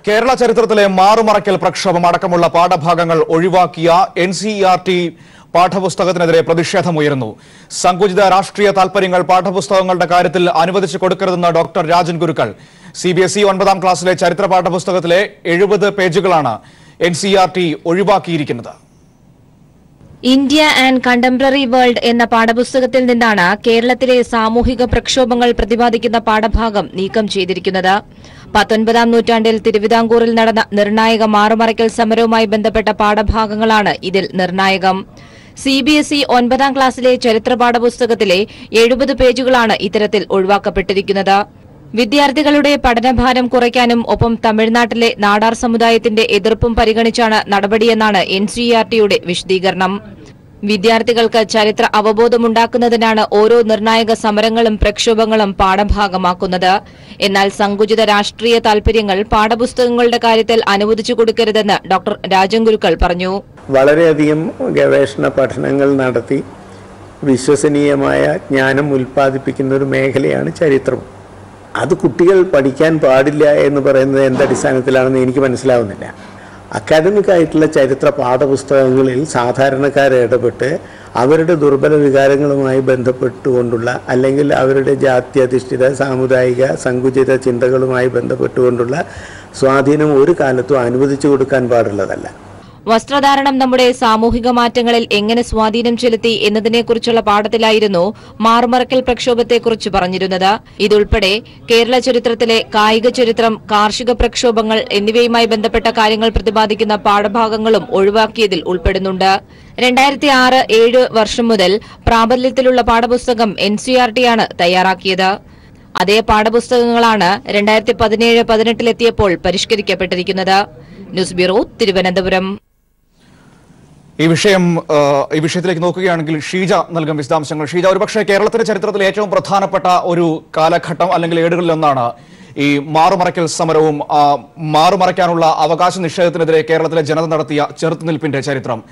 കേരള ചരിത്രത്തിലെ മാറുമറയ്ക്കൽ പ്രക്ഷോഭം അടക്കമുള്ള പാഠഭാഗങ്ങൾ ഒഴിവാക്കിയ NCERT പാഠപുസ്തകത്തിനെതിരെ പ്രതിഷേധമുയരുന്നു. സങ്കുചിത രാഷ്ട്രീയ താൽപര്യങ്ങൾ പാഠപുസ്തകങ്ങളുടെ കാര്യത്തിൽ അനുവദിച്ചു കൊടുക്കരുതെന്ന് ഡോക്ടർ രാജൻ ഗുരുക്കൾ. CBSE 9ാം ക്ലാസ്സിലെ ചരിത്ര പാഠപുസ്തകത്തിലെ 70 പേജുകളാണ് NCERT ഒഴിവാക്കിയിരിക്കുന്നത്. ഇന്ത്യ ആൻഡ് കണ്ടംപററി വേൾഡ് എന്ന പാഠപുസ്തകത്തിൽ നിന്നാണ് കേരളത്തിലെ സാമൂഹിക പ്രക്ഷോഭങ്ങൾ പ്രതിപാദിക്കുന്ന പാഠഭാഗം നീക്കം ചെയ്തിരിക്കുന്നത്. 19ാം നൂറ്റാണ്ടിൽ തിരുവിതാംകൂറിൽ നടന്ന നിർണായക മാറുമറയ്ക്കൽ സമരവുമായി ബന്ധപ്പെട്ട പാഠഭാഗങ്ങളാണ് ഇതിൽ നിർണായകം. CBSE 9ാം ക്ലാസ്സിലെ ചരിത്ര പാഠപുസ്തകത്തിലെ 70 പേജുകളാണ് ഇത്തരത്തിൽ ഒഴിവാക്കപ്പെട്ടിരിക്കുന്നത്. വിദ്യാർത്ഥികളുടെ പഠനഭാരം കുറയ്ക്കാനും ഒപ്പം തമിഴ്നാട്ടിലെ നാടാർ സമുദായത്തിന്റെ എതിർപ്പും പരിഗണിച്ചാണ് നടപടിയെന്നാണ് NCERTയുടെ വിശദീകരണം. വിദ്യാർത്ഥികൾക്ക് ചരിത്ര അവബോധമുണ്ടാക്കുന്നതിനാണ് ഓരോ നിർണായക സമരങ്ങളും പ്രക്ഷോഭങ്ങളും പാഠഭാഗമാക്കുന്നത്. എന്നാൽ സങ്കുചിത രാഷ്ട്രീയ താൽപര്യങ്ങൾ പാഠപുസ്തകങ്ങളുടെ കാര്യത്തിൽ അനുവദിച്ചു കൊടുക്കരുതെന്ന് ഡോക്ടർ രാജൻ ഗുരുക്കൾ പറഞ്ഞു. വളരെയധികം ഗവേഷണ പഠനങ്ങൾ നടത്തി വിശ്വസനീയമായ ജ്ഞാനം ഉൽപ്പാദിപ്പിക്കുന്ന ഒരു മേഖലയാണ് ചരിത്രം. അത് കുട്ടികൾ പഠിക്കാൻ പാടില്ല എന്ന് പറയുന്നത് എന്തടിസ്ഥാനത്തിലാണെന്ന് എനിക്ക് മനസ്സിലാവുന്നില്ല. അക്കാദമിക് ആയിട്ടുള്ള ചരിത്ര പാഠപുസ്തകങ്ങളിൽ സാധാരണക്കാരെ ഇടപെട്ട് അവരുടെ ദുർബല വികാരങ്ങളുമായി ബന്ധപ്പെട്ടുകൊണ്ടുള്ള അല്ലെങ്കിൽ അവരുടെ ജാത്യധിഷ്ഠിത സാമുദായിക സങ്കുചിത ചിന്തകളുമായി ബന്ധപ്പെട്ടുകൊണ്ടുള്ള സ്വാധീനം ഒരു കാലത്തും അനുവദിച്ചു കൊടുക്കാൻ പാടുള്ളതല്ല. വസ്ത്രധാരണം നമ്മുടെ സാമൂഹിക മാറ്റങ്ങളിൽ എങ്ങനെ സ്വാധീനം ചെലുത്തി എന്നതിനെക്കുറിച്ചുള്ള പാഠത്തിലായിരുന്നു മാറുമറയ്ക്കൽ പ്രക്ഷോഭത്തെക്കുറിച്ച് പറഞ്ഞിരുന്നത്. ഇതുൾപ്പെടെ കേരള ചരിത്രത്തിലെ കായിക ചരിത്രം, കാർഷിക പ്രക്ഷോഭങ്ങൾ എന്നിവയുമായി ബന്ധപ്പെട്ട കാര്യങ്ങൾ പ്രതിപാദിക്കുന്ന പാഠഭാഗങ്ങളും ഒഴിവാക്കിയതിൽ ഉൾപ്പെടുന്നുണ്ട്. 2006-07 വർഷം മുതൽ പ്രാബല്യത്തിലുള്ള പാഠപുസ്തകം NCERTയാണ് തയ്യാറാക്കിയത്. അതേ പാഠപുസ്തകങ്ങളാണ് 2017-18 പരിഷ്കരിക്കപ്പെട്ടിരിക്കുന്നത്. News bureau, Thiruvananthapuram. ഈ വിഷയത്തിലേക്ക് നോക്കുകയാണെങ്കിൽ ഷീജ നൽകും വിശദാംശങ്ങൾ. ഷീജ, ഒരുപക്ഷെ കേരളത്തിന്റെ ചരിത്രത്തിൽ ഏറ്റവും പ്രധാനപ്പെട്ട ഒരു കാലഘട്ടം അല്ലെങ്കിൽ ഏടുകളിലൊന്നാണ് ഈ മാറുമറയ്ക്കൽ സമരവും മാറുമറയ്ക്കാനുള്ള അവകാശ നിഷേധത്തിനെതിരെ കേരളത്തിലെ ജനത നടത്തിയ ചെറുത്തുനിൽപ്പിന്റെ ചരിത്രം.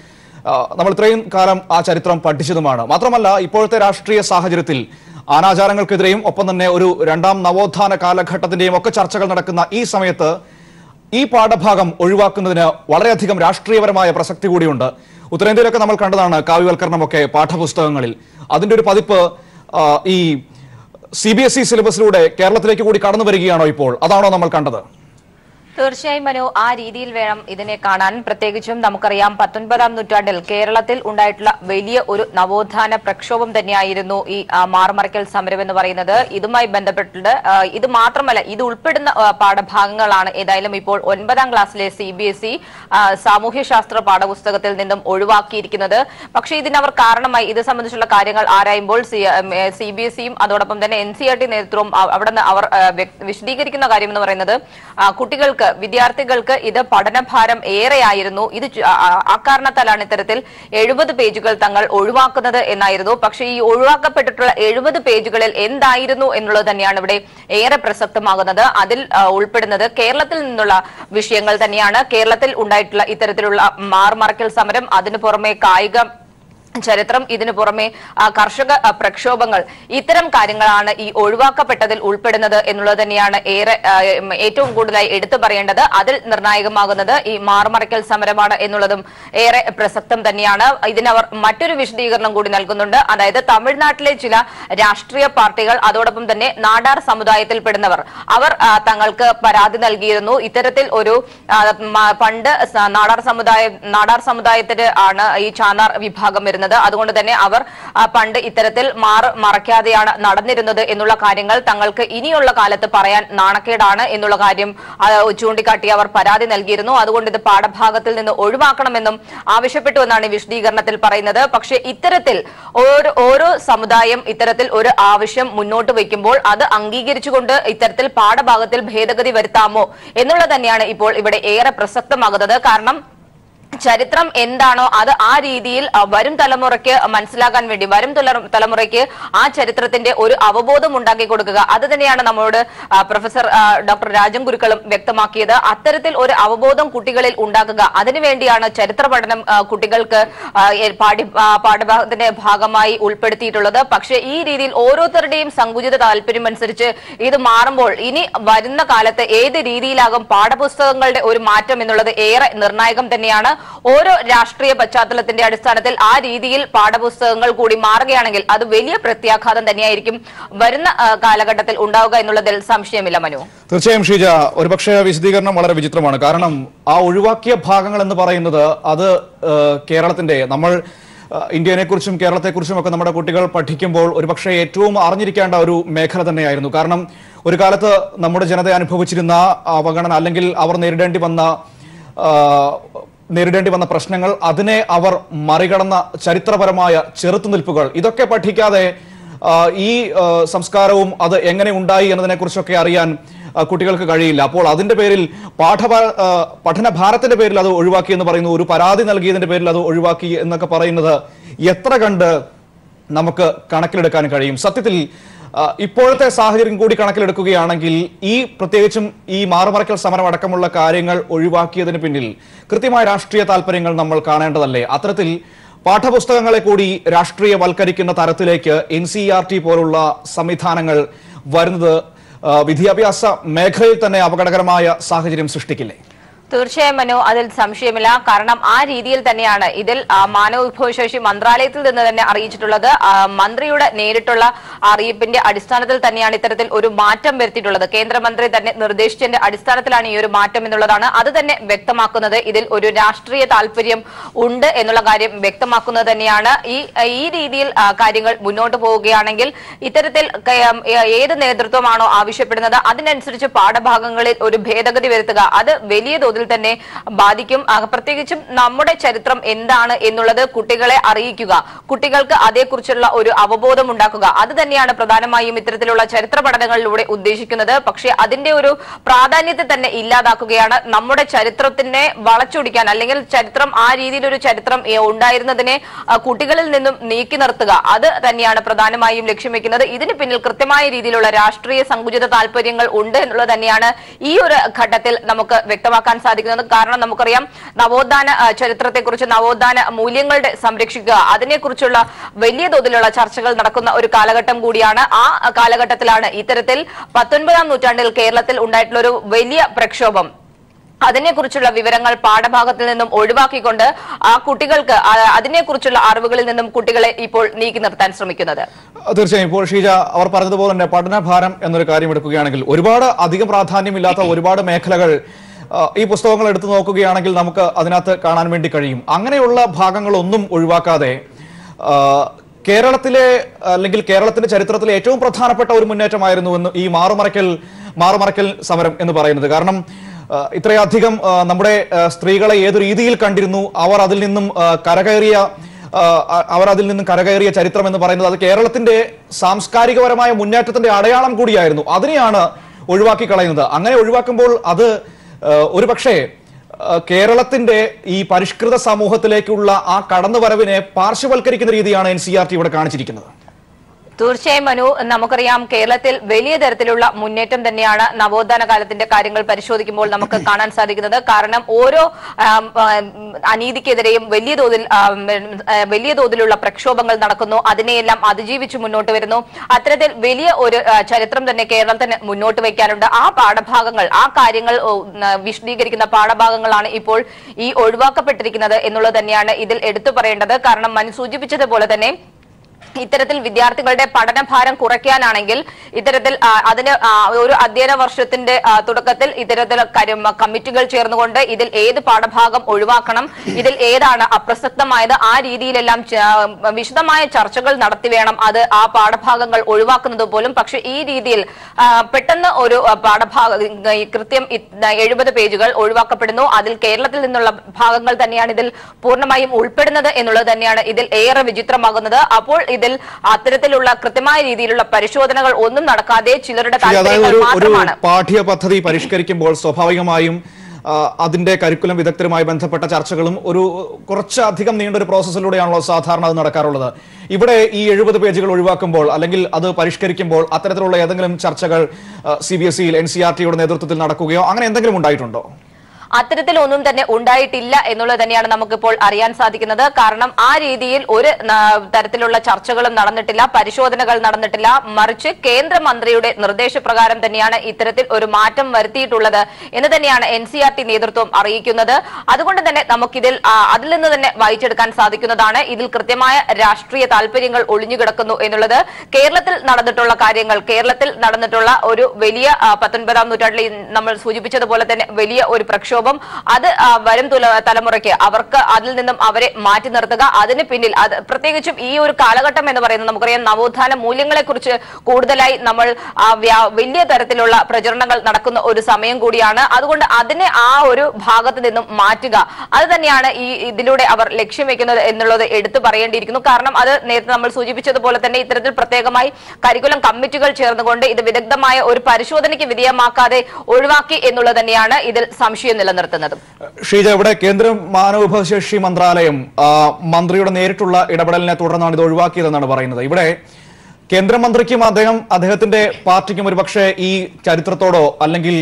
നമ്മൾ ഇത്രയും കാലം ആ ചരിത്രം പഠിച്ചതുമാണ്. മാത്രമല്ല, ഇപ്പോഴത്തെ രാഷ്ട്രീയ സാഹചര്യത്തിൽ അനാചാരങ്ങൾക്കെതിരെയും ഒപ്പം തന്നെ ഒരു രണ്ടാം നവോത്ഥാന കാലഘട്ടത്തിന്റെയും ഒക്കെ ചർച്ചകൾ നടക്കുന്ന ഈ സമയത്ത് ഈ പാഠഭാഗം ഒഴിവാക്കുന്നതിന് വളരെയധികം രാഷ്ട്രീയപരമായ പ്രസക്തി കൂടിയുണ്ട്. ഉത്തരേന്ത്യയിലൊക്കെ നമ്മൾ കണ്ടതാണ് കാവ്യവൽക്കരണമൊക്കെ പാഠപുസ്തകങ്ങളിൽ. അതിന്റെ ഒരു പതിപ്പ് ഈ CBSE സിലബസിലൂടെ കേരളത്തിലേക്ക് കൂടി കടന്നു വരികയാണോ ഇപ്പോൾ? അതാണോ നമ്മൾ കണ്ടത്? തീർച്ചയായും മനു, ആ രീതിയിൽ വേണം ഇതിനെ കാണാൻ. പ്രത്യേകിച്ചും നമുക്കറിയാം 19ാം നൂറ്റാണ്ടിൽ കേരളത്തിൽ ഉണ്ടായിട്ടുള്ള വലിയ ഒരു നവോത്ഥാന പ്രക്ഷോഭം തന്നെയായിരുന്നു ഈ മാറുമറയ്ക്കൽ സമരം എന്ന് പറയുന്നത്. ഇതുമായി ബന്ധപ്പെട്ടിട്ട് ഇത് മാത്രമല്ല, ഇത് ഉൾപ്പെടുന്ന പാഠഭാഗങ്ങളാണ് ഏതായാലും ഇപ്പോൾ 9ാം ക്ലാസ്സിലെ CBSE സാമൂഹ്യശാസ്ത്ര പാഠപുസ്തകത്തിൽ നിന്നും ഒഴിവാക്കിയിരിക്കുന്നത്. പക്ഷേ ഇതിനവർ കാരണമായി ഇത് സംബന്ധിച്ചുള്ള കാര്യങ്ങൾ ആരായുമ്പോൾ CBSEയും അതോടൊപ്പം തന്നെ NCERT നേതൃത്വവും അവിടെ നിന്ന് അവർ വിശദീകരിക്കുന്ന കാര്യം എന്ന് പറയുന്നത് വിദ്യാർത്ഥികൾക്ക് ഇത് പഠനഭാരം ഏറെയായിരുന്നു. ഇത് അക്കാരണത്താലാണ് ഇത്തരത്തിൽ 70 പേജുകൾ തങ്ങൾ ഒഴിവാക്കുന്നത് എന്നായിരുന്നു. പക്ഷേ ഈ ഒഴിവാക്കപ്പെട്ടിട്ടുള്ള 70 പേജുകളിൽ എന്തായിരുന്നു എന്നുള്ളത് തന്നെയാണ് ഇവിടെ ഏറെ പ്രസക്തമാകുന്നത്. അതിൽ ഉൾപ്പെടുന്നത് കേരളത്തിൽ നിന്നുള്ള വിഷയങ്ങൾ തന്നെയാണ്. കേരളത്തിൽ ഉണ്ടായിട്ടുള്ള ഇത്തരത്തിലുള്ള മാറുമറയ്ക്കൽ സമരം, അതിനു പുറമെ കായിക ചരിത്രം, ഇതിനു പുറമെ കർഷക പ്രക്ഷോഭങ്ങൾ, ഇത്തരം കാര്യങ്ങളാണ് ഈ ഒഴിവാക്കപ്പെട്ടതിൽ ഉൾപ്പെടുന്നത് എന്നുള്ളത് തന്നെയാണ് ഏറ്റവും കൂടുതലായി എടുത്തു പറയേണ്ടത്. അതിൽ നിർണായകമാകുന്നത് ഈ മാറുമറയ്ക്കൽ സമരമാണ് എന്നുള്ളതും ഏറെ പ്രസക്തം തന്നെയാണ്. ഇതിനവർ മറ്റൊരു വിശദീകരണം കൂടി നൽകുന്നുണ്ട്. അതായത് തമിഴ്നാട്ടിലെ ചില രാഷ്ട്രീയ പാർട്ടികൾ അതോടൊപ്പം തന്നെ നാടാർ സമുദായത്തിൽപ്പെടുന്നവർ അവർ തങ്ങൾക്ക് പരാതി നൽകിയിരുന്നു. ഇത്തരത്തിൽ ഒരു പണ്ട് നാടാർ സമുദായത്തിന് ആണ് ഈ ചാന്നാർ വിഭാഗം വരുന്നത്. അതുകൊണ്ട് തന്നെ അവർ പണ്ട് ഇത്തരത്തിൽ മറയ്ക്കാതെയാണ് നടന്നിരുന്നത് എന്നുള്ള കാര്യങ്ങൾ തങ്ങൾക്ക് ഇനിയുള്ള കാലത്ത് പറയാൻ നാണക്കേടാണ് എന്നുള്ള കാര്യം ചൂണ്ടിക്കാട്ടി അവർ പരാതി നൽകിയിരുന്നു. അതുകൊണ്ട് ഇത് പാഠഭാഗത്തിൽ നിന്ന് ഒഴിവാക്കണമെന്നും ആവശ്യപ്പെട്ടു എന്നാണ് വിശദീകരണത്തിൽ പറയുന്നത്. പക്ഷേ ഇത്തരത്തിൽ ഓരോ സമുദായം ഇത്തരത്തിൽ ഒരു ആവശ്യം മുന്നോട്ട് വയ്ക്കുമ്പോൾ അത് അംഗീകരിച്ചുകൊണ്ട് ഇത്തരത്തിൽ പാഠഭാഗത്തിൽ ഭേദഗതി വരുത്താമോ എന്നുള്ളത് തന്നെയാണ് ഇപ്പോൾ ഇവിടെ ഏറെ പ്രസക്തമാകുന്നത്. കാരണം ചരിത്രം എന്താണോ അത് ആ രീതിയിൽ വരും തലമുറയ്ക്ക് മനസ്സിലാക്കാൻ വേണ്ടി വരും തലമുറയ്ക്ക് ആ ചരിത്രത്തിന്റെ ഒരു അവബോധം ഉണ്ടാക്കി കൊടുക്കുക. അത് തന്നെയാണ് നമ്മളോട് പ്രൊഫസർ ഡോക്ടർ രാജൻ ഗുരുക്കളും വ്യക്തമാക്കിയത്. അത്തരത്തിൽ ഒരു അവബോധം കുട്ടികളിൽ ഉണ്ടാക്കുക, അതിനുവേണ്ടിയാണ് ചരിത്ര പഠനം കുട്ടികൾക്ക് പാഠഭാഗത്തിന്റെ ഭാഗമായി ഉൾപ്പെടുത്തിയിട്ടുള്ളത്. പക്ഷേ ഈ രീതിയിൽ ഓരോരുത്തരുടെയും സങ്കുചിത താല്പര്യം അനുസരിച്ച് ഇത് മാറുമ്പോൾ ഇനി വരുന്ന കാലത്ത് ഏത് രീതിയിലാകും പാഠപുസ്തകങ്ങളുടെ ഒരു മാറ്റം എന്നുള്ളത് ഏറെ നിർണായകം തന്നെയാണ്. ഓരോ രാഷ്ട്രീയ പശ്ചാത്തലത്തിന്റെ അടിസ്ഥാനത്തിൽ ആ രീതിയിൽ പാഠപുസ്തകങ്ങൾ കൂടി മാറുകയാണെങ്കിൽ അത് വലിയ പ്രത്യാഘാതം തന്നെയായിരിക്കും വരുന്ന കാലഘട്ടത്തിൽ ഉണ്ടാവുക എന്നുള്ളതിൽ സംശയമില്ല. മനു, തീർച്ചയായും ഷീജ, ഒരുപക്ഷെ വിശദീകരണം വളരെ വിചിത്രമാണ്. കാരണം ആ ഒഴിവാക്കിയ ഭാഗങ്ങൾ എന്ന് പറയുന്നത് അത് കേരളത്തിന്റെ, നമ്മൾ ഇന്ത്യനെക്കുറിച്ചും കേരളത്തെക്കുറിച്ചും ഒക്കെ നമ്മുടെ കുട്ടികൾ പഠിക്കുമ്പോൾ ഒരുപക്ഷെ ഏറ്റവും അറിഞ്ഞിരിക്കേണ്ട ഒരു മേഖല തന്നെയായിരുന്നു. കാരണം ഒരു കാലത്ത് നമ്മുടെ ജനത അനുഭവിച്ചിരുന്ന അവഗണന അല്ലെങ്കിൽ അവർ നേരിടേണ്ടി വന്ന പ്രശ്നങ്ങൾ, അതിനെ അവർ മറികടന്ന ചരിത്രപരമായ ചെറുത്തുനിൽപ്പുകൾ, ഇതൊക്കെ പഠിക്കാതെ ഈ സംസ്കാരവും അത് എങ്ങനെ ഉണ്ടായി എന്നതിനെക്കുറിച്ചൊക്കെ അറിയാൻ കുട്ടികൾക്ക് കഴിയില്ല. അപ്പോൾ അതിന്റെ പേരിൽ പഠനഭാരത്തിന്റെ പേരിൽ അത് ഒഴിവാക്കി എന്ന് പറയുന്നു, ഒരു പരാതി നൽകിയതിന്റെ പേരിൽ അത് ഒഴിവാക്കി എന്നൊക്കെ പറയുന്നത് എത്ര കണ്ട് നമുക്ക് കണക്കിലെടുക്കാൻ കഴിയും? സത്യത്തിൽ ഇപ്പോഴത്തെ സാഹചര്യം കൂടി കണക്കിലെടുക്കുകയാണെങ്കിൽ പ്രത്യേകിച്ചും ഈ മാറുമറയ്ക്കൽ സമരം അടക്കമുള്ള കാര്യങ്ങൾ ഒഴിവാക്കിയതിന് പിന്നിൽ കൃത്യമായ രാഷ്ട്രീയ താല്പര്യങ്ങൾ നമ്മൾ കാണേണ്ടതല്ലേ? അത്തരത്തിൽ പാഠപുസ്തകങ്ങളെ കൂടി രാഷ്ട്രീയവൽക്കരിക്കുന്ന തരത്തിലേക്ക് NCERT പോലുള്ള സംവിധാനങ്ങൾ വരുന്നത് വിദ്യാഭ്യാസ മേഖലയിൽ തന്നെ അപകടകരമായ സാഹചര്യം സൃഷ്ടിക്കില്ലേ? തീർച്ചയായും മനു, അതിൽ സംശയമില്ല. കാരണം ആ രീതിയിൽ തന്നെയാണ് ഇതിൽ മാനവ വിഭവശേഷി മന്ത്രാലയത്തിൽ നിന്ന് തന്നെ അറിയിച്ചിട്ടുള്ളത്. മന്ത്രിയുടെ നേരിട്ടുള്ള അറിയിപ്പിന്റെ അടിസ്ഥാനത്തിൽ തന്നെയാണ് ഇത്തരത്തിൽ ഒരു മാറ്റം വരുത്തിയിട്ടുള്ളത്. കേന്ദ്രമന്ത്രി തന്നെ നിർദ്ദേശിച്ചതിന്റെ അടിസ്ഥാനത്തിലാണ് ഈ ഒരു മാറ്റം എന്നുള്ളതാണ്. അത് തന്നെ വ്യക്തമാക്കുന്നത് ഇതിൽ ഒരു രാഷ്ട്രീയ താല്പര്യം ഉണ്ട് എന്നുള്ള കാര്യം വ്യക്തമാക്കുന്നത് തന്നെയാണ്. ഈ രീതിയിൽ കാര്യങ്ങൾ മുന്നോട്ട് പോവുകയാണെങ്കിൽ ഇത്തരത്തിൽ ഏത് നേതൃത്വമാണോ ആവശ്യപ്പെടുന്നത് അതിനനുസരിച്ച് പാഠഭാഗങ്ങളിൽ ഒരു ഭേദഗതി വരുത്തുക, അത് വലിയ തന്നെ ബാധിക്കും. പ്രത്യേകിച്ചും നമ്മുടെ ചരിത്രം എന്താണ് എന്നുള്ളത് കുട്ടികളെ അറിയിക്കുക, കുട്ടികൾക്ക് അതേക്കുറിച്ചുള്ള ഒരു അവബോധം ഉണ്ടാക്കുക, അത് തന്നെയാണ് പ്രധാനമായും ഇത്തരത്തിലുള്ള ചരിത്ര പഠനങ്ങളിലൂടെ ഉദ്ദേശിക്കുന്നത്. പക്ഷേ അതിന്റെ ഒരു പ്രാധാന്യത്തെ തന്നെ ഇല്ലാതാക്കുകയാണ്. നമ്മുടെ ചരിത്രത്തിനെ വളച്ചൊടിക്കാൻ, അല്ലെങ്കിൽ ചരിത്രം ആ രീതിയിലൊരു ചരിത്രം ഉണ്ടായിരുന്നതിനെ കുട്ടികളിൽ നിന്നും നീക്കി നിർത്തുക, അത് തന്നെയാണ് പ്രധാനമായും ലക്ഷ്യം വെക്കുന്നത്. ഇതിന് പിന്നിൽ കൃത്യമായ രീതിയിലുള്ള രാഷ്ട്രീയ സങ്കുചിത താല്പര്യങ്ങൾ ഉണ്ട് എന്നുള്ളത് തന്നെയാണ് ഈ ഒരു ഘട്ടത്തിൽ നമുക്ക് വ്യക്തമാക്കാൻ സാധിക്കുന്നത്. കാരണം നമുക്കറിയാം, നവോത്ഥാന ചരിത്രത്തെക്കുറിച്ച്, നവോത്ഥാന മൂല്യങ്ങളുടെ സംരക്ഷിക്കുക, അതിനെക്കുറിച്ചുള്ള വലിയ തോതിലുള്ള ചർച്ചകൾ നടക്കുന്ന ഒരു കാലഘട്ടം കൂടിയാണ്. ആ കാലഘട്ടത്തിലാണ് ഇത്തരത്തിൽ 19ാം നൂറ്റാണ്ടിൽ കേരളത്തിൽ ഉണ്ടായിട്ടുള്ള ഒരു വലിയ പ്രക്ഷോഭം, അതിനെക്കുറിച്ചുള്ള വിവരങ്ങൾ പാഠഭാഗത്തിൽ നിന്നും ഒഴിവാക്കിക്കൊണ്ട് ആ കുട്ടികൾക്ക് അതിനെക്കുറിച്ചുള്ള അറിവുകളിൽ നിന്നും കുട്ടികളെ ഇപ്പോൾ നീക്കി നിർത്താൻ ശ്രമിക്കുന്നത്. തീർച്ചയായും ഇപ്പോൾ ഷീജ അവർ പറഞ്ഞതുപോലെ തന്നെ പഠനഭാരം എന്നൊരു കാര്യം എടുക്കുകയാണെങ്കിൽ ഒരുപാട് അധികം പ്രാധാന്യമില്ലാത്ത ഒരുപാട് മേഖലകൾ ഈ പുസ്തകങ്ങൾ എടുത്തു നോക്കുകയാണെങ്കിൽ നമുക്ക് അതിനകത്ത് കാണാൻ വേണ്ടി കഴിയും. അങ്ങനെയുള്ള ഭാഗങ്ങളൊന്നും ഒഴിവാക്കാതെ കേരളത്തിലെ അല്ലെങ്കിൽ കേരളത്തിന്റെ ചരിത്രത്തിലെ ഏറ്റവും പ്രധാനപ്പെട്ട ഒരു മുന്നേറ്റമായിരുന്നു എന്ന് ഈ മാറുമറയ്ക്കൽ സമരം എന്ന് പറയുന്നത്. കാരണം ഇത്രയധികം നമ്മുടെ സ്ത്രീകളെ ഏതു രീതിയിൽ കണ്ടിരുന്നു, അവർ അതിൽ നിന്നും കരകയറിയ ചരിത്രം എന്ന് പറയുന്നത് അത് കേരളത്തിന്റെ സാംസ്കാരികപരമായ മുന്നേറ്റത്തിന്റെ അടയാളം കൂടിയായിരുന്നു. അതിനെയാണ് ഒഴിവാക്കി കളയുന്നത്. അങ്ങനെ ഒഴിവാക്കുമ്പോൾ അത് ഒരുപക്ഷെ കേരളത്തിന്റെ ഈ പരിഷ്കൃത സമൂഹത്തിലേക്കുള്ള ആ കടന്നുവരവിനെ പാർശ്വവൽക്കരിക്കുന്ന രീതിയാണ് NCERT ഇവിടെ കാണിച്ചിരിക്കുന്നത്. തീർച്ചയായും മനു, നമുക്കറിയാം കേരളത്തിൽ വലിയ തരത്തിലുള്ള മുന്നേറ്റം തന്നെയാണ് നവോത്ഥാന കാലത്തിന്റെ കാര്യങ്ങൾ പരിശോധിക്കുമ്പോൾ നമുക്ക് കാണാൻ സാധിക്കുന്നത്. കാരണം ഓരോ അനീതിക്കെതിരെയും വലിയ തോതിലുള്ള പ്രക്ഷോഭങ്ങൾ നടക്കുന്നു, അതിനെയെല്ലാം അതിജീവിച്ച് മുന്നോട്ട് വരുന്നു. അത്തരത്തിൽ വലിയ ഒരു ചരിത്രം തന്നെ കേരളത്തിന് മുന്നോട്ട് വയ്ക്കാനുണ്ട്. ആ പാഠഭാഗങ്ങൾ, ആ കാര്യങ്ങൾ വിശദീകരിക്കുന്ന പാഠഭാഗങ്ങളാണ് ഇപ്പോൾ ഈ ഒഴിവാക്കപ്പെട്ടിരിക്കുന്നത് എന്നുള്ളത് തന്നെയാണ് ഇതിൽ എടുത്തു പറയേണ്ടത്. കാരണം മനു സൂചിപ്പിച്ചതുപോലെ തന്നെ ഇത്തരത്തിൽ വിദ്യാർത്ഥികളുടെ പഠനഭാരം കുറയ്ക്കാനാണെങ്കിൽ ഇത്തരത്തിൽ അതിന് ഒരു അധ്യയന വർഷത്തിന്റെ തുടക്കത്തിൽ ഇത്തരത്തിൽ കമ്മിറ്റികൾ ചേർന്നുകൊണ്ട് ഇതിൽ ഏത് പാഠഭാഗം ഒഴിവാക്കണം, ഇതിൽ ഏതാണ് അപ്രസക്തമായത്, ആ രീതിയിലെല്ലാം വിശദമായ ചർച്ചകൾ നടത്തി വേണം അത് ആ പാഠഭാഗങ്ങൾ ഒഴിവാക്കുന്നത് പോലും. പക്ഷെ ഈ രീതിയിൽ പെട്ടെന്ന് ഒരു പാഠഭാഗം കൃത്യം 70 പേജുകൾ ഒഴിവാക്കപ്പെടുന്നു. അതിൽ കേരളത്തിൽ നിന്നുള്ള ഭാഗങ്ങൾ തന്നെയാണ് ഇതിൽ പൂർണ്ണമായും ഉൾപ്പെടുന്നത് എന്നുള്ളത് തന്നെയാണ് ഇതിൽ ഏറെ വിചിത്രമാകുന്നത്. അപ്പോൾ ഇതിൽ അത്തരത്തിലുള്ള കൃത്യമായ രീതിയിലുള്ള പരിശോധനകൾ ഒന്നും നടക്കാതെ ചിലരുടെ താല്പര്യങ്ങൾ മാത്രമാണ്. പാഠ്യപദ്ധതി പരിഷ്കരിക്കുമ്പോൾ സ്വാഭാവികമായും അതിന്റെ കരിക്കുലം വിദഗ്ധരുമായി ബന്ധപ്പെട്ട ചർച്ചകളും ഒരു കുറച്ചധികം നീണ്ടൊരു പ്രോസസ്സിലൂടെയാണല്ലോ സാധാരണ അത് നടക്കാറുള്ളത്. ഇവിടെ ഈ 70 പേജുകൾ ഒഴിവാക്കുമ്പോൾ അല്ലെങ്കിൽ അത് പരിഷ്കരിക്കുമ്പോൾ അത്തരത്തിലുള്ള ഏതെങ്കിലും ചർച്ചകൾ CBSEയിൽ NCERTയുടെ നേതൃത്വത്തിൽ നടക്കുകയോ അങ്ങനെ എന്തെങ്കിലും ഉണ്ടായിട്ടുണ്ടോ? അത്തരത്തിലൊന്നും തന്നെ ഉണ്ടായിട്ടില്ല എന്നുള്ളത് തന്നെയാണ് നമുക്കിപ്പോൾ അറിയാൻ സാധിക്കുന്നത്. കാരണം ആ രീതിയിൽ ഒരു തരത്തിലുള്ള ചർച്ചകളും നടന്നിട്ടില്ല, പരിശോധനകൾ നടന്നിട്ടില്ല. മറിച്ച് കേന്ദ്രമന്ത്രിയുടെ നിർദ്ദേശപ്രകാരം തന്നെയാണ് ഇത്തരത്തിൽ ഒരു മാറ്റം വരുത്തിയിട്ടുള്ളത് എന്ന് തന്നെയാണ് NCERT നേതൃത്വം അറിയിക്കുന്നത്. അതുകൊണ്ട് തന്നെ നമുക്കിതിൽ അതിൽ നിന്ന് തന്നെ വായിച്ചെടുക്കാൻ സാധിക്കുന്നതാണ് ഇതിൽ കൃത്യമായ രാഷ്ട്രീയ താല്പര്യങ്ങൾ ഒളിഞ്ഞുകിടക്കുന്നു എന്നുള്ളത്. കേരളത്തിൽ നടന്നിട്ടുള്ള കാര്യങ്ങൾ, കേരളത്തിൽ നടന്നിട്ടുള്ള ഒരു വലിയ 19ാം നൂറ്റാണ്ടിൽ നമ്മൾ സൂചിപ്പിച്ചതുപോലെ തന്നെ വലിയ ഒരു പ്രക്ഷോഭം, അത് വരും തലമുറയ്ക്ക് അവർക്ക് അതിൽ നിന്നും അവരെ മാറ്റി നിർത്തുക, അതിന് പിന്നിൽ പ്രത്യേകിച്ചും ഈ ഒരു കാലഘട്ടം എന്ന് പറയുന്നത് നമുക്കറിയാം നവോത്ഥാന മൂല്യങ്ങളെ കുറിച്ച് കൂടുതലായി നമ്മൾ വലിയ തരത്തിലുള്ള പ്രചരണങ്ങൾ നടക്കുന്ന ഒരു സമയം കൂടിയാണ്. അതുകൊണ്ട് അതിനെ ആ ഒരു ഭാഗത്ത് നിന്നും മാറ്റുക, അത് തന്നെയാണ് ഇതിലൂടെ അവർ ലക്ഷ്യം വെക്കുന്നത് എന്നുള്ളത് എടുത്തു പറയേണ്ടിയിരിക്കുന്നു. കാരണം അത് നേരത്തെ നമ്മൾ സൂചിപ്പിച്ചതുപോലെ തന്നെ ഇത്തരത്തിൽ പ്രത്യേകമായി കരിക്കുലം കമ്മിറ്റികൾ ചേർന്നുകൊണ്ട് ഇത് വിദഗ്ധമായ ഒരു പരിശോധനയ്ക്ക് വിധേയമാക്കാതെ ഒഴിവാക്കി എന്നുള്ളത് തന്നെയാണ് ഇതിൽ സംശയം നിലനിർത്തുന്നത്. ഷീജ, ഇവിടെ കേന്ദ്ര മാനവ വിഭവശേഷി മന്ത്രാലയം മന്ത്രിയുടെ നേരിട്ടുള്ള ഇടപെടലിനെ തുടർന്നാണ് ഇത് ഒഴിവാക്കിയതെന്നാണ് പറയുന്നത്. ഇവിടെ കേന്ദ്രമന്ത്രിക്കും അദ്ദേഹത്തിന്റെ പാർട്ടിക്കും ഒരുപക്ഷെ ഈ ചരിത്രത്തോടോ അല്ലെങ്കിൽ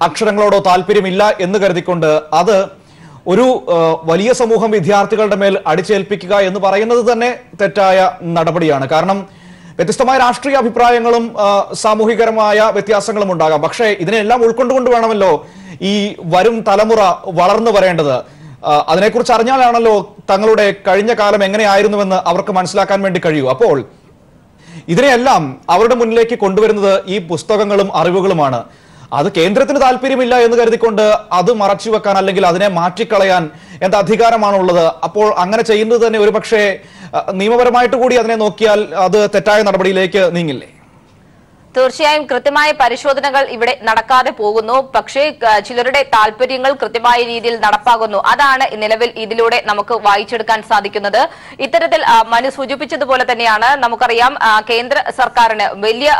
അക്ഷരങ്ങളോടോ താല്പര്യമില്ല എന്ന് കരുതിക്കൊണ്ട് അത് ഒരു വലിയ സമൂഹം വിദ്യാർത്ഥികളുടെ മേൽ അടിച്ചേൽപ്പിക്കുക എന്ന് പറയുന്നത് തന്നെ തെറ്റായ നടപടിയാണ്. കാരണം വ്യത്യസ്തമായ രാഷ്ട്രീയ അഭിപ്രായങ്ങളും സാമൂഹികരമായ വ്യത്യാസങ്ങളും ഉണ്ടാകാം. പക്ഷേ ഇതിനെല്ലാം ഉൾക്കൊണ്ടുകൊണ്ട് വേണമല്ലോ ഈ വരും തലമുറ വളർന്നു വരേണ്ടത്. അതിനെക്കുറിച്ച് അറിഞ്ഞാലാണല്ലോ തങ്ങളുടെ കഴിഞ്ഞ കാലം എങ്ങനെയായിരുന്നുവെന്ന് അവർക്ക് മനസ്സിലാക്കാൻ വേണ്ടി കഴിയൂ. അപ്പോൾ ഇതിനെയെല്ലാം അവരുടെ മുന്നിലേക്ക് കൊണ്ടുവരുന്നത് ഈ പുസ്തകങ്ങളും അറിവുകളുമാണ്. അത് കേന്ദ്രത്തിന് താല്പര്യമില്ല എന്ന് കരുതിക്കൊണ്ട് അത് മറച്ചു വെക്കാൻ അല്ലെങ്കിൽ അതിനെ മാറ്റിക്കളയാൻ എന്ത് അധികാരമാണുള്ളത്? അപ്പോൾ അങ്ങനെ ചെയ്യുന്നത് തന്നെ ഒരുപക്ഷെ നിയമപരമായിട്ട് കൂടി അതിനെ നോക്കിയാൽ അത് തെറ്റായ നടപടിയിലേക്ക് നീങ്ങില്ലേ? തീർച്ചയായും കൃത്യമായ പരിശോധനകൾ ഇവിടെ നടക്കാതെ പോകുന്നു. പക്ഷേ ചിലരുടെ താല്പര്യങ്ങൾ കൃത്യമായ രീതിയിൽ നടപ്പാകുന്നു. അതാണ് നിലവിൽ ഇതിലൂടെ നമുക്ക് വായിച്ചെടുക്കാൻ സാധിക്കുന്നത്. ഇത്തരത്തിൽ മനു സൂചിപ്പിച്ചതുപോലെ തന്നെയാണ് നമുക്കറിയാം കേന്ദ്ര സർക്കാരിന് വലിയ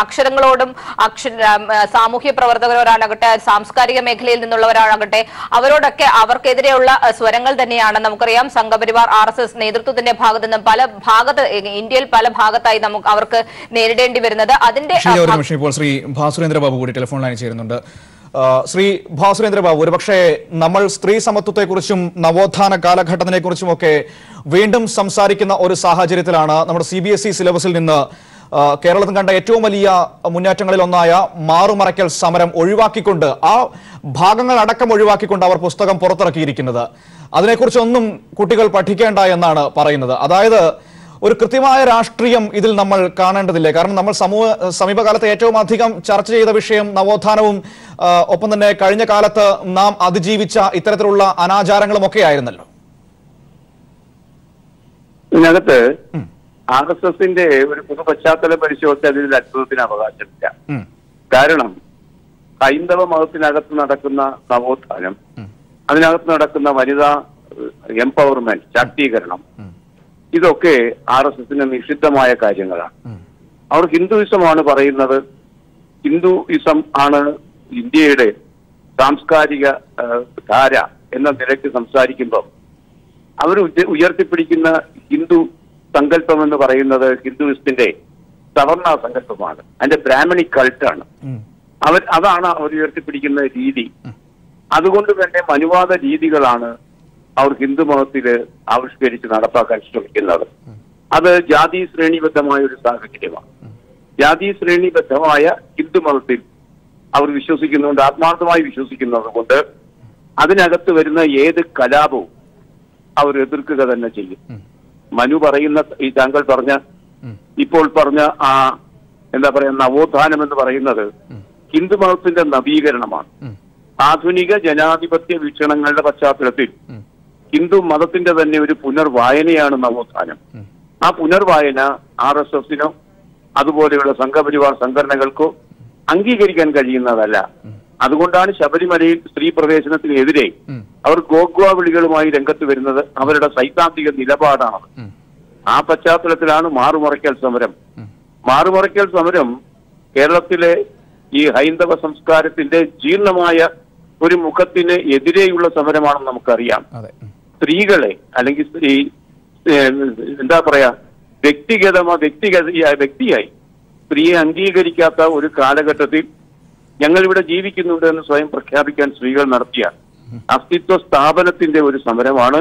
അക്ഷരങ്ങളോടും സാമൂഹ്യ പ്രവർത്തകരോടാകട്ടെ സാംസ്കാരിക മേഖലയിൽ നിന്നുള്ളവരാകട്ടെ അവരോടൊക്കെ അവർക്കെതിരെയുള്ള സ്വരങ്ങൾ തന്നെയാണ് നമുക്കറിയാം സംഘപരിവാർ RSS നേതൃത്വത്തിന്റെ ഭാഗത്തു നിന്നും ഇന്ത്യയിൽ പല ഭാഗത്തായി അവർക്ക് നേരിടേണ്ടി വരുന്നത്. ഇപ്പോൾ ശ്രീ ഭാസുരേന്ദ്ര ബാബു കൂടി ടെലിഫോൺ ലൈനിൽ ചേരുന്നുണ്ട്. ശ്രീ ഭാസുരേന്ദ്ര ബാബു, ഒരുപക്ഷെ നമ്മൾ സ്ത്രീ സമത്വത്തെക്കുറിച്ചും നവോത്ഥാന കാലഘട്ടത്തിനെ കുറിച്ചും ഒക്കെ വീണ്ടും സംസാരിക്കുന്ന ഒരു സാഹചര്യത്തിലാണ് നമ്മുടെ CBSE സിലബസിൽ നിന്ന് കേരളത്തിൽ കണ്ട ഏറ്റവും വലിയ മുന്നേറ്റങ്ങളിൽ ഒന്നായ മാറുമറയ്ക്കൽ സമരം ഒഴിവാക്കിക്കൊണ്ട് ആ ഭാഗങ്ങൾ അടക്കം ഒഴിവാക്കിക്കൊണ്ട് അവർ പുസ്തകം പുറത്തിറക്കിയിരിക്കുന്നത്. അതിനെക്കുറിച്ചൊന്നും കുട്ടികൾ പഠിക്കേണ്ട എന്നാണ് പറയുന്നത്. അതായത് ഒരു കൃത്യമായ രാഷ്ട്രീയം ഇതിൽ നമ്മൾ കാണേണ്ടതില്ലേ? കാരണം നമ്മൾ സമീപകാലത്ത് ഏറ്റവും അധികം ചർച്ച ചെയ്ത വിഷയം നവോത്ഥാനവും ഒപ്പം തന്നെ കഴിഞ്ഞ കാലത്ത് നാം അതിജീവിച്ച ഇത്തരത്തിലുള്ള അനാചാരങ്ങളും ഒക്കെ ആയിരുന്നല്ലോ. ഇതിനകത്ത് RSSന്റെ ഒരു പൊതു പശ്ചാത്തലം പരിശോധിച്ച് അതിൽ അത്ഭുതത്തിന് അവകാശമില്ല. കാരണം ഹൈന്ദവ മതത്തിനകത്ത് നടക്കുന്ന നവോത്ഥാനം, അതിനകത്ത് നടക്കുന്ന വനിതാ എംപവർമെന്റ്, ശാക്തീകരണം, ഇതൊക്കെ RSSന് നിഷിദ്ധമായ കാര്യങ്ങളാണ്. അവർ ഹിന്ദുയിസമാണ് പറയുന്നത്. ഹിന്ദുയിസം ആണ് ഇന്ത്യയുടെ സാംസ്കാരിക ധാര എന്ന നിലയ്ക്ക് സംസാരിക്കുമ്പോൾ അവർ ഉയർത്തിപ്പിടിക്കുന്ന ഹിന്ദു സങ്കല്പം എന്ന് പറയുന്നത് ഹിന്ദുയിസത്തിന്റെ സവർണ സങ്കല്പമാണ്, അതിന്റെ ബ്രാഹ്മണിക് കൾട്ടാണ്. അതാണ് അവർ ഉയർത്തിപ്പിടിക്കുന്ന രീതി. അതുകൊണ്ട് തന്നെ മനുവാദ രീതികളാണ് അവർ ഹിന്ദു മതത്തിൽ ആവിഷ്കരിച്ച് നടപ്പാക്കാൻ ശ്രമിക്കുന്നത്. അത് ജാതി ശ്രേണിബദ്ധമായ ഒരു സാഹചര്യമാണ്. ജാതി ശ്രേണിബദ്ധമായ ഹിന്ദു മതത്തിൽ അവർ വിശ്വസിക്കുന്നുണ്ട്, ആത്മാർത്ഥമായി വിശ്വസിക്കുന്നത് കൊണ്ട് അതിനകത്ത് വരുന്ന ഏത് കലാപവും അവർ എതിർക്കുക തന്നെ ചെയ്യും. മനു പറയുന്ന ഈ താങ്കൾ പറഞ്ഞ ഇപ്പോൾ പറഞ്ഞ എന്താ പറയാ നവോത്ഥാനം എന്ന് പറയുന്നത് ഹിന്ദു മതത്തിന്റെ നവീകരണമാണ്. ആധുനിക ജനാധിപത്യ വീക്ഷണങ്ങളുടെ പശ്ചാത്തലത്തിൽ ഹിന്ദു മതത്തിന്റെ തന്നെ ഒരു പുനർവായനയാണ് നവോത്ഥാനം. ആ പുനർവായന RSSനോ അതുപോലെയുള്ള സംഘപരിവാർ സംഘടനകൾക്കോ അംഗീകരിക്കാൻ കഴിയുന്നതല്ല. അതുകൊണ്ടാണ് ശബരിമലയിൽ സ്ത്രീ പ്രവേശനത്തിനെതിരെ അവർ ഗോഗ്വ വിളികളുമായി രംഗത്ത് വരുന്നത്. അവരുടെ സൈദ്ധാന്തിക നിലപാടാണ്. ആ പശ്ചാത്തലത്തിലാണ് മാറുമറയ്ക്കൽ സമരം. മാറുമറയ്ക്കൽ സമരം കേരളത്തിലെ ഈ ഹൈന്ദവ സംസ്കാരത്തിന്റെ ജീർണമായ ഒരു മുഖത്തിന് എതിരെയുള്ള സമരമാണെന്ന് നമുക്കറിയാം. സ്ത്രീകളെ അല്ലെങ്കിൽ എന്താ പറയാ വ്യക്തിയായി സ്ത്രീയെ അംഗീകരിക്കാത്ത ഒരു കാലഘട്ടത്തിൽ ഞങ്ങൾ ഇവിടെ ജീവിക്കുന്നുണ്ട് എന്ന് സ്വയം പ്രഖ്യാപിക്കാൻ സ്ത്രീകൾ നടത്തിയ അസ്തിത്വ സ്ഥാപനത്തിന്റെ ഒരു സമരമാണ്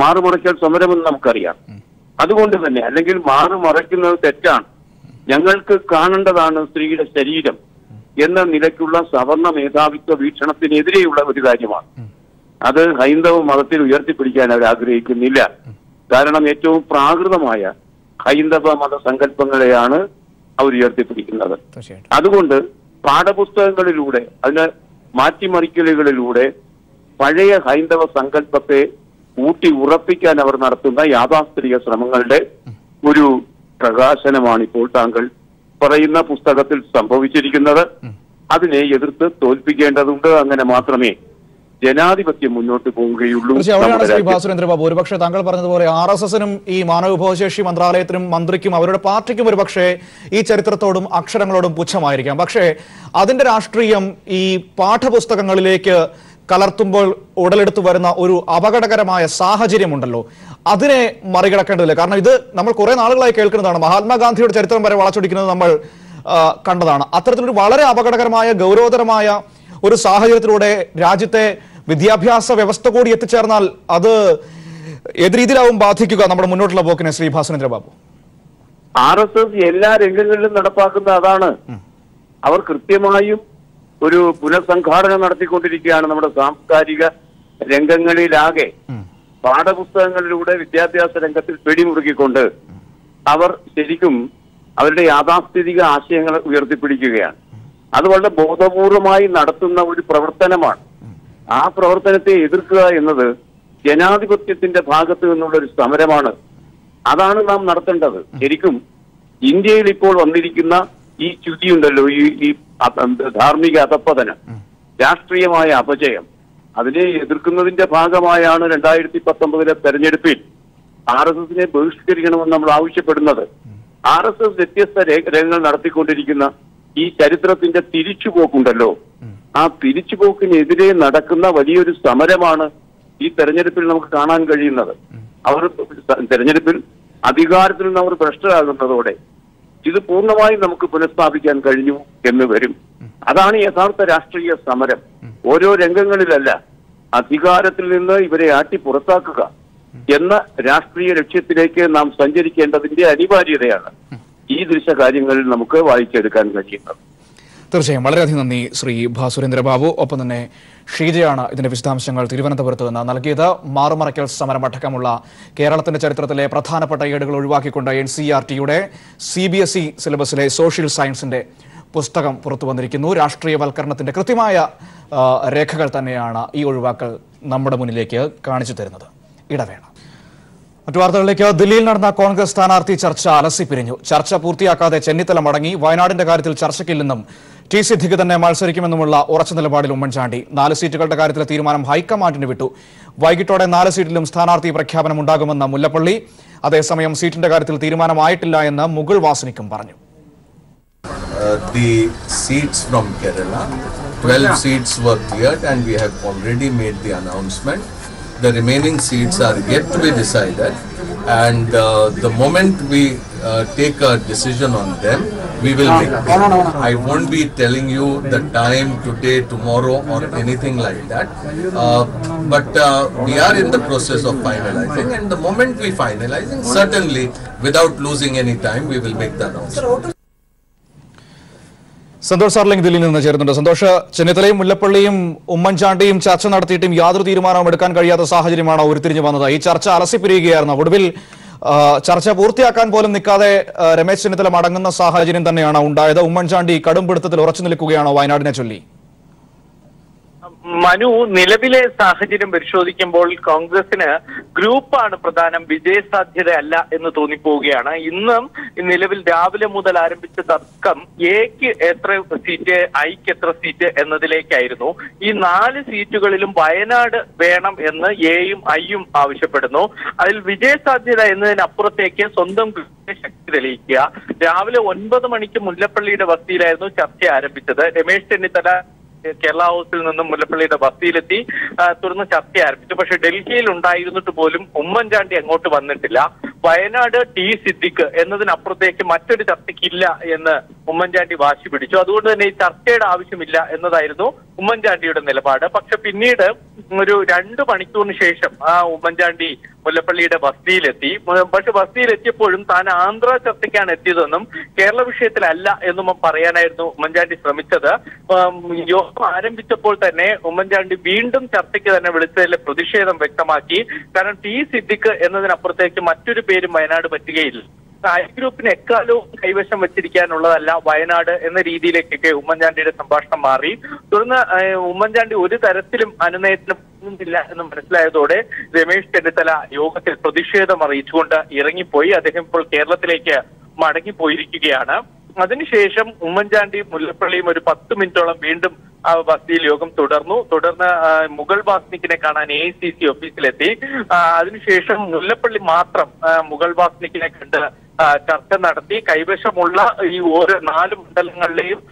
മാറുമറയ്ക്കൽ സമരമെന്ന് നമുക്കറിയാം. അതുകൊണ്ട് തന്നെ അല്ലെങ്കിൽ മാറുമറയ്ക്കുന്നത് തെറ്റാണ്, ഞങ്ങൾക്ക് കാണേണ്ടതാണ് സ്ത്രീയുടെ ശരീരം എന്ന നിലയ്ക്കുള്ള സവർണ മേധാവിത്വ വീക്ഷണത്തിനെതിരെയുള്ള ഒരു കാര്യമാണ്. അത് ഹൈന്ദവ മതത്തിൽ ഉയർത്തിപ്പിടിക്കാൻ അവർ ആഗ്രഹിക്കുന്നില്ല. കാരണം ഏറ്റവും പ്രാകൃതമായ ഹൈന്ദവ മതസങ്കല്പങ്ങളെയാണ് അവർ ഉയർത്തിപ്പിടിക്കുന്നത്. അതുകൊണ്ട് പാഠപുസ്തകങ്ങളിലൂടെ അതിന് മാറ്റിമറിക്കലുകളിലൂടെ പഴയ ഹൈന്ദവ സങ്കല്പത്തെ ഊട്ടി ഉറപ്പിക്കാൻ അവർ നടത്തുന്ന യാഥാസ്ഥിതിക ശ്രമങ്ങളുടെ ഒരു പ്രകാശനമാണ് ഇപ്പോൾ താങ്കൾ പറയുന്ന പുസ്തകത്തിൽ സംഭവിച്ചിരിക്കുന്നത്. അതിനെ എതിർത്ത് തോൽപ്പിക്കേണ്ടതുണ്ട്. അങ്ങനെ മാത്രമേ ജനാധിപത്യം മുന്നോട്ട് പോവുകയുള്ളൂ. ശ്രീ ഭാസുരേന്ദ്രബാബു, ഒരുപക്ഷെ താങ്കൾ പറഞ്ഞതുപോലെ RSSനും ഈ മാനവവിഭവശേഷി മന്ത്രാലയത്തിനും മന്ത്രിക്കും അവരുടെ പാർട്ടിക്കും ഒരുപക്ഷെ ഈ ചരിത്രത്തോടും അക്ഷരങ്ങളോടും പുച്ഛമായിരിക്കാം. പക്ഷേ അതിന്റെ രാഷ്ട്രീയം ഈ പാഠപുസ്തകങ്ങളിലേക്ക് കലർത്തുമ്പോൾ ഉടലെടുത്തു വരുന്ന ഒരു അപകടകരമായ സാഹചര്യമുണ്ടല്ലോ, അതിനെ മറികടക്കേണ്ടതില്ല. കാരണം ഇത് നമ്മൾ കുറെ നാളുകളായി കേൾക്കുന്നതാണ്. മഹാത്മാഗാന്ധിയുടെ ചരിത്രം വരെ വളച്ചൊടിക്കുന്നത് നമ്മൾ കണ്ടതാണ്. അത്തരത്തിലൊരു വളരെ അപകടകരമായ ഗൗരവതരമായ ഒരു സാഹചര്യത്തിലൂടെ രാജ്യത്തെ വിദ്യാഭ്യാസ വ്യവസ്ഥ കൂടി എത്തിച്ചേർന്നാൽ അത് ഏത് രീതിയിലാവും ബാധിക്കുക നമ്മുടെ മുന്നോട്ടുള്ള പോക്കിനെ? ശ്രീ ഭാസുരേന്ദ്രബാബു, RSS എല്ലാ രംഗങ്ങളിലും നടപ്പാക്കുന്ന അതാണ്. അവർ കൃത്യമായും ഒരു പുനഃസംഘാടന നടത്തിക്കൊണ്ടിരിക്കുകയാണ്. നമ്മുടെ സാംസ്കാരിക രംഗങ്ങളിലാകെ പാഠപുസ്തകങ്ങളിലൂടെ വിദ്യാഭ്യാസ രംഗത്തിൽ പിടിമുറുക്കിക്കൊണ്ട് അവർ ശരിക്കും അവരുടെ യാഥാസ്ഥിതിക ആശയങ്ങൾ ഉയർത്തിപ്പിടിക്കുകയാണ്. അത് വളരെ ബോധപൂർവമായി നടത്തുന്ന ഒരു പ്രവർത്തനമാണ്. ആ പ്രവർത്തനത്തെ എതിർക്കുക എന്നത് ജനാധിപത്യത്തിന്റെ ഭാഗത്ത് നിന്നുള്ള ഒരു സമരമാണ്. അതാണ് നാം നടത്തേണ്ടത്. ശരിക്കും ഇന്ത്യയിൽ ഇപ്പോൾ വന്നിരിക്കുന്ന ഈ ച്യുതിയുണ്ടല്ലോ, ഈ ധാർമ്മിക അധപ്പതനം, രാഷ്ട്രീയമായ അപജയം, അതിനെ എതിർക്കുന്നതിന്റെ ഭാഗമായാണ് 2019 തെരഞ്ഞെടുപ്പിൽ RSSനെ ബഹിഷ്കരിക്കണമെന്ന് നമ്മൾ ആവശ്യപ്പെടുന്നത്. RSS വ്യത്യസ്ത രംഗങ്ങൾ നടത്തിക്കൊണ്ടിരിക്കുന്ന ഈ ചരിത്രത്തിന്റെ തിരിച്ചുപോക്കുണ്ടല്ലോ, ആ തിരിച്ചുപോക്കിനെതിരെ നടക്കുന്ന വലിയൊരു സമരമാണ് ഈ തെരഞ്ഞെടുപ്പിൽ നമുക്ക് കാണാൻ കഴിയുന്നത്. അവർ തെരഞ്ഞെടുപ്പിൽ അധികാരത്തിൽ നിന്ന് അവർ ഭ്രഷ്ടരാകുന്നതോടെ ഇത് പൂർണ്ണമായും നമുക്ക് പുനഃസ്ഥാപിക്കാൻ കഴിഞ്ഞു എന്ന് വരും. അതാണ് യഥാർത്ഥ രാഷ്ട്രീയ സമരം. ഓരോ രംഗങ്ങളിലല്ല, അധികാരത്തിൽ നിന്ന് ഇവരെ ആട്ടി പുറത്താക്കുക എന്ന രാഷ്ട്രീയ ലക്ഷ്യത്തിലേക്ക് നാം സഞ്ചരിക്കേണ്ടതിന്റെ അനിവാര്യതയാണ് ഈ ദൃശ്യകാര്യങ്ങളിൽ നമുക്ക് വായിച്ചെടുക്കാൻ കഴിയുന്നത്. തീർച്ചയായും വളരെയധികം നന്ദി ശ്രീ ഭാസുരേന്ദ്രബാബു. ഒപ്പം തന്നെ ഷീജയാണ് ഇതിന്റെ വിശദാംശങ്ങൾ തിരുവനന്തപുരത്ത് നിന്ന് നൽകിയത്. മാറുമറയ്ക്കൽ സമരമടക്കമുള്ള കേരളത്തിന്റെ ചരിത്രത്തിലെ പ്രധാനപ്പെട്ട ഏടുകൾ ഒഴിവാക്കിക്കൊണ്ട് NCERTയുടെ CBSE സിലബസിലെ സോഷ്യൽ സയൻസിന്റെ പുസ്തകം പുറത്തു വന്നിരിക്കുന്നു. രാഷ്ട്രീയവൽക്കരണത്തിന്റെ കൃത്യമായ രേഖകൾ തന്നെയാണ് ഈ ഒഴിവാക്കൽ നമ്മുടെ മുന്നിലേക്ക് കാണിച്ചു തരുന്നത്. ഇടവേള. മറ്റു വാർത്തകളിലേക്ക്. ദില്ലിയിൽ നടന്ന കോൺഗ്രസ് സ്ഥാനാർത്ഥി ചർച്ച അലസിപ്പിരിഞ്ഞു. ചർച്ച പൂർത്തിയാക്കാതെ ചെന്നിത്തല മടങ്ങി. വയനാടിന്റെ കാര്യത്തിൽ ചർച്ചയ്ക്കില്ലെന്നും ടി സിദ്ദിഖ് തന്നെ മത്സരിക്കുമെന്നുമുള്ള ഉറച്ച നിലപാടിൽ ഉമ്മൻചാണ്ടി. 4 സീറ്റുകളുടെ കാര്യത്തിലെ തീരുമാനം ഹൈക്കമാൻഡിന് വിട്ടു. വൈകിട്ടോടെ 4 സീറ്റിലും സ്ഥാനാർത്ഥി പ്രഖ്യാപനം ഉണ്ടാകുമെന്ന മുല്ലപ്പള്ളി. അതേസമയം സീറ്റിന്റെ കാര്യത്തിൽ തീരുമാനമായിട്ടില്ല എന്ന് മുകുൾ വാസനിക്കും പറഞ്ഞു. The seats from Kerala, 12 seats were cleared and we have already made the announcement. The remaining seats are yet to be decided, and the moment we take a decision on them, we will make it. I won't be telling you the time today, tomorrow or anything like that, but we are in the process of finalizing, and the moment we finalizing, certainly without losing any time, we will make the announcement. Santhosh സാർലിംഗ് ദില്ലിയിൽ നിന്ന് ചേരുന്നുണ്ട്. സന്തോഷ്, ചെന്നിത്തലയും മുല്ലപ്പള്ളിയും ഉമ്മൻചാണ്ടിയും ചർച്ച നടത്തിയിട്ടും യാതൊരു തീരുമാനവും എടുക്കാൻ കഴിയാത്ത സാഹചര്യമാണ് ഉരുത്തിരിഞ്ഞു വന്നത്. ഈ ചർച്ച അലസിപ്പിരിയുകയായിരുന്നു. ഒടുവിൽ ചർച്ച പൂർത്തിയാക്കാൻ പോലും നിൽക്കാതെ രമേശ് ചെന്നിത്തല മടങ്ങുന്ന സാഹചര്യം തന്നെയാണ് ഉണ്ടായത്. ഉമ്മൻചാണ്ടി കടുംപിടുത്തത്തിൽ ഉറച്ചു നിൽക്കുകയാണോ വയനാടിനെ ചൊല്ലി? മനു, നിലവിലെ സാഹചര്യം പരിശോധിക്കുമ്പോൾ കോൺഗ്രസിന് ഗ്രൂപ്പാണ് പ്രധാനം, വിജയസാധ്യത അല്ല എന്ന് തോന്നിപ്പോവുകയാണ്. ഇന്നും നിലവിൽ രാവിലെ മുതൽ ആരംഭിച്ച തർക്കം എക്ക് എത്ര സീറ്റ്, ഐക്ക് എത്ര സീറ്റ് എന്നതിലേക്കായിരുന്നു. ഈ 4 സീറ്റുകളിലും വയനാട് വേണം എന്ന് എയും ഐയും ആവശ്യപ്പെടുന്നു. അതിൽ വിജയസാധ്യത എന്നതിനപ്പുറത്തേക്ക് സ്വന്തം ശക്തി തെളിയിക്കുക. രാവിലെ 9 മണിക്ക് മുല്ലപ്പള്ളിയുടെ വസതിയിലായിരുന്നു ചർച്ച ആരംഭിച്ചത്. രമേശ് ചെന്നിത്തല കേരള ഹൗസിൽ നിന്നും മുല്ലപ്പള്ളിയുടെ ബസ്തിയിലെത്തി. തുടർന്ന് ചർച്ച ആരംഭിച്ചു. പക്ഷെ ഡൽഹിയിൽ ഉണ്ടായിരുന്നിട്ട് പോലും ഉമ്മൻചാണ്ടി അങ്ങോട്ട് വന്നിട്ടില്ല. വയനാട് ടി സിദ്ദിഖ് എന്നതിനപ്പുറത്തേക്ക് മറ്റൊരു ചർച്ചയ്ക്കില്ല എന്ന് ഉമ്മൻചാണ്ടി വാശി പിടിച്ചു. അതുകൊണ്ട് തന്നെ ഈ ചർച്ചയുടെ ആവശ്യമില്ല എന്നതായിരുന്നു ഉമ്മൻചാണ്ടിയുടെ നിലപാട്. പക്ഷെ പിന്നീട് ഒരു 2 മണിക്കൂറിന് ശേഷം ഉമ്മൻചാണ്ടി മുല്ലപ്പള്ളിയുടെ ബസ്തിയിലെത്തി. പക്ഷെ ബസ്തിയിലെത്തിയപ്പോഴും താൻ ആന്ധ്ര ചർച്ചയ്ക്കാണ് എത്തിയതെന്നും കേരള വിഷയത്തിലല്ല എന്നും പറയാനായിരുന്നു ഉമ്മൻചാണ്ടി ശ്രമിച്ചത്. യോഗം ആരംഭിച്ചപ്പോൾ തന്നെ ഉമ്മൻചാണ്ടി വീണ്ടും ചർച്ചയ്ക്ക് തന്നെ വിളിച്ചതിലെ പ്രതിഷേധം വ്യക്തമാക്കി. കാരണം ടി സിദ്ദിഖ് എന്നതിനപ്പുറത്തേക്ക് മറ്റൊരു പേരും വയനാട് പറ്റുകയില്ല. ഐ ഗ്രൂപ്പിന് എക്കാലവും കൈവശം വെച്ചിരിക്കാനുള്ളതല്ല വയനാട് എന്ന രീതിയിലേക്കൊക്കെ ഉമ്മൻചാണ്ടിയുടെ സംഭാഷണം മാറി. തുടർന്ന് ഉമ്മൻചാണ്ടി ഒരു തരത്തിലും അനുനയത്തിന് പോകുന്നില്ല എന്ന് മനസ്സിലായതോടെ രമേശ് ചെന്നിത്തല യോഗത്തിൽ പ്രതിഷേധം അറിയിച്ചുകൊണ്ട് ഇറങ്ങിപ്പോയി. അദ്ദേഹം ഇപ്പോൾ കേരളത്തിലേക്ക് മടങ്ങിപ്പോയിരിക്കുകയാണ്. അതിനുശേഷം ഉമ്മൻചാണ്ടി മുല്ലപ്പള്ളിയും ഒരു 10 മിനിറ്റോളം വീണ്ടും ബസ്തിയിൽ യോഗം തുടർന്ന് മുഗൾ വാസ്നിക്കിനെ കാണാൻ AICC ഓഫീസിലെത്തി. അതിനുശേഷം മുല്ലപ്പള്ളി മാത്രം മുഗൾ വാസ്നിക്കിനെ കണ്ട് ചർച്ച നടത്തി. കൈവശമുള്ള ഈ ഓരോ 4 മണ്ഡലങ്ങളിലെയും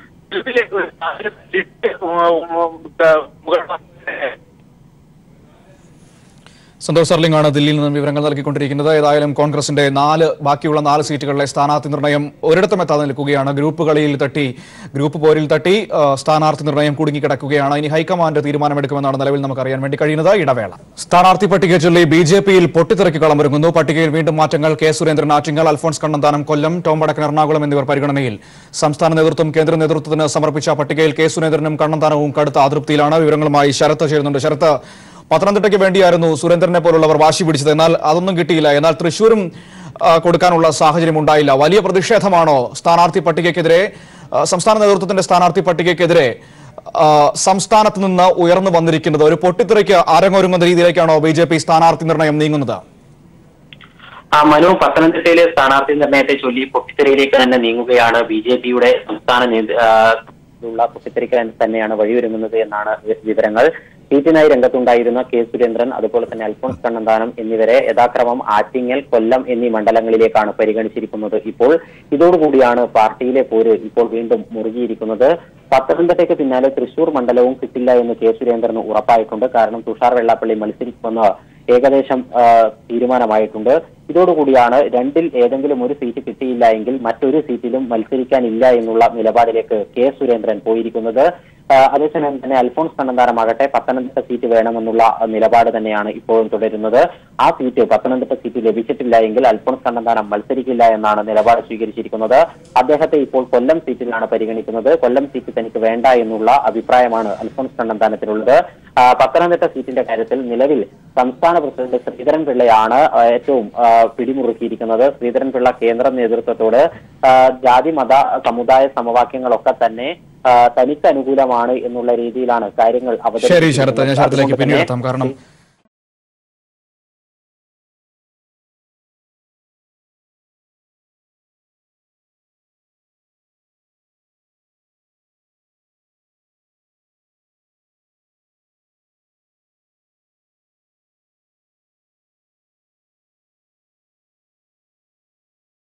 മുഗൾ വാസ്നിക്കിനെ സന്തോഷ് സർലിംഗ് ആണ് ദില്ലിയിൽ നിന്നും വിവരങ്ങൾ നൽകിക്കൊണ്ടിരിക്കുന്നത്. ഏതായാലും കോൺഗ്രസിന്റെ ബാക്കിയുള്ള 4 സീറ്റുകളിലെ സ്ഥാനാർത്ഥി നിർണയം ഒരിടത്തും എത്താതെ നിൽക്കുകയാണ്. ഗ്രൂപ്പ് പോരിൽ തട്ടി സ്ഥാനാർത്ഥി നിർണയം കുടുങ്ങിക്കിടക്കുകയാണ്. ഇനി ഹൈക്കമാൻഡ് തീരുമാനമെടുക്കുമെന്നാണ് നിലവിൽ നമുക്ക് അറിയാൻ വേണ്ടി കഴിയുന്നത്. ഇടവേള. സ്ഥാനാർത്ഥി പട്ടിക ചൊല്ലി BJPയിൽ പൊട്ടിത്തെറിക്ക് കളമൊരുങ്ങുന്നു. പട്ടികയിൽ വീണ്ടും മാറ്റങ്ങൾ. കെ സുരേന്ദ്രൻ ആറ്റിങ്ങൽ, അൽഫോൺസ് കണ്ണന്താനം കൊല്ലം, ടോം വടക്കൻ എറണാകുളം എന്നിവർ പരിഗണനയിൽ. സംസ്ഥാന നേതൃത്വം കേന്ദ്ര നേതൃത്വത്തിന് സമർപ്പിച്ച പട്ടികയിൽ കെ സുരേന്ദ്രനും കണ്ണന്താനവും കടുത്ത അതൃപ്തിയിലാണ്. വിവരങ്ങളുമായി ശരത്ത് ചേരുന്നുണ്ട്. ശരത്ത്, പത്തനംതിട്ടയ്ക്ക് വേണ്ടിയായിരുന്നു സുരേന്ദ്രനെ പോലുള്ളവർ വാശി പിടിച്ചത്. എന്നാൽ അതൊന്നും കിട്ടിയില്ല. എന്നാൽ തൃശ്ശൂരും കൊടുക്കാനുള്ള സാഹചര്യം ഉണ്ടായില്ല. വലിയ പ്രതിഷേധമാണോ സ്ഥാനാർത്ഥി പട്ടികയ്ക്കെതിരെ, സംസ്ഥാന നേതൃത്വത്തിന്റെ സ്ഥാനാർത്ഥി പട്ടികയ്ക്കെതിരെ സംസ്ഥാനത്ത് നിന്ന് ഉയർന്നു വന്നിരിക്കുന്നത്? ഒരു പൊട്ടിത്തെറിക്ക് അരങ്ങൊരുങ്ങുന്ന രീതിയിലേക്കാണോ BJP സ്ഥാനാർത്ഥി നിർണയം നീങ്ങുന്നത്? മനു, പത്തനംതിട്ടയിലെ സ്ഥാനാർത്ഥി നിർണയത്തെ ചൊല്ലി പൊട്ടിത്തെറിയിലേക്ക് തന്നെ നീങ്ങുകയാണ്. BJPയുടെ സംസ്ഥാന പൊട്ടിത്തെറിക്ക് തന്നെയാണ് വഴിയൊരുങ്ങുന്നത് എന്നാണ് വിവരങ്ങൾ. സീറ്റിനായി രംഗത്തുണ്ടായിരുന്ന കെ സുരേന്ദ്രൻ, അതുപോലെ തന്നെ അൽഫോൺസ് കണ്ണന്താനം എന്നിവരെ യഥാക്രമം ആറ്റിങ്ങൽ, കൊല്ലം എന്നീ മണ്ഡലങ്ങളിലേക്കാണ് പരിഗണിച്ചിരിക്കുന്നത്. ഇപ്പോൾ ഇതോടുകൂടിയാണ് പാർട്ടിയിലെ പോര് ഇപ്പോൾ വീണ്ടും മുറുകിയിരിക്കുന്നത്. പത്തനംതിട്ടയ്ക്ക് പിന്നാലെ തൃശൂർ മണ്ഡലവും കിട്ടില്ല എന്ന് കെ സുരേന്ദ്രന് ഉറപ്പായിട്ടുണ്ട്. കാരണം തുഷാർ വെള്ളാപ്പള്ളി മത്സരിക്കുമെന്ന് ഏകദേശം തീരുമാനമായിട്ടുണ്ട്. ഇതോടുകൂടിയാണ് 2ൽ ഏതെങ്കിലും ഒരു സീറ്റ് കിട്ടിയില്ല എങ്കിൽ മറ്റൊരു സീറ്റിലും മത്സരിക്കാനില്ല എന്നുള്ള നിലപാടിലേക്ക് കെ സുരേന്ദ്രൻ പോയിരിക്കുന്നത്. അതേസമയം തന്നെ അൽഫോൺസ് കണ്ണന്താനമാകട്ടെ പത്തനംതിട്ട സീറ്റ് വേണമെന്നുള്ള നിലപാട് തന്നെയാണ് ഇപ്പോഴും തുടരുന്നത്. ആ സീറ്റ് പത്തനംതിട്ട സീറ്റ് ലഭിച്ചിട്ടില്ല എങ്കിൽ അൽഫോൺസ് കണ്ണന്താനം മത്സരിക്കില്ല എന്നാണ് നിലപാട് സ്വീകരിച്ചിരിക്കുന്നത്. അദ്ദേഹത്തെ ഇപ്പോൾ കൊല്ലം സീറ്റിലാണ് പരിഗണിക്കുന്നത്. കൊല്ലം സീറ്റ് തനിക്ക് വേണ്ട എന്നുള്ള അഭിപ്രായമാണ് അൽഫോൺസ് കണ്ണന്താനത്തിനുള്ളത്. പത്തനംതിട്ട സീറ്റിന്റെ കാര്യത്തിൽ നിലവിൽ സംസ്ഥാന പ്രസിഡന്റ് ശ്രീധരൻപിള്ളയാണ് ഏറ്റവും പിടിമുറുക്കിയിരിക്കുന്നത്. ശ്രീധരൻപിള്ള കേന്ദ്ര നേതൃത്വത്തോട് ജാതി മത സമുദായ സമവാക്യങ്ങളൊക്കെ തന്നെ തനിക്ക് അനുകൂലമാണ് എന്നുള്ള രീതിയിലാണ് കാര്യങ്ങൾ അവതരിപ്പിക്കുന്നത്.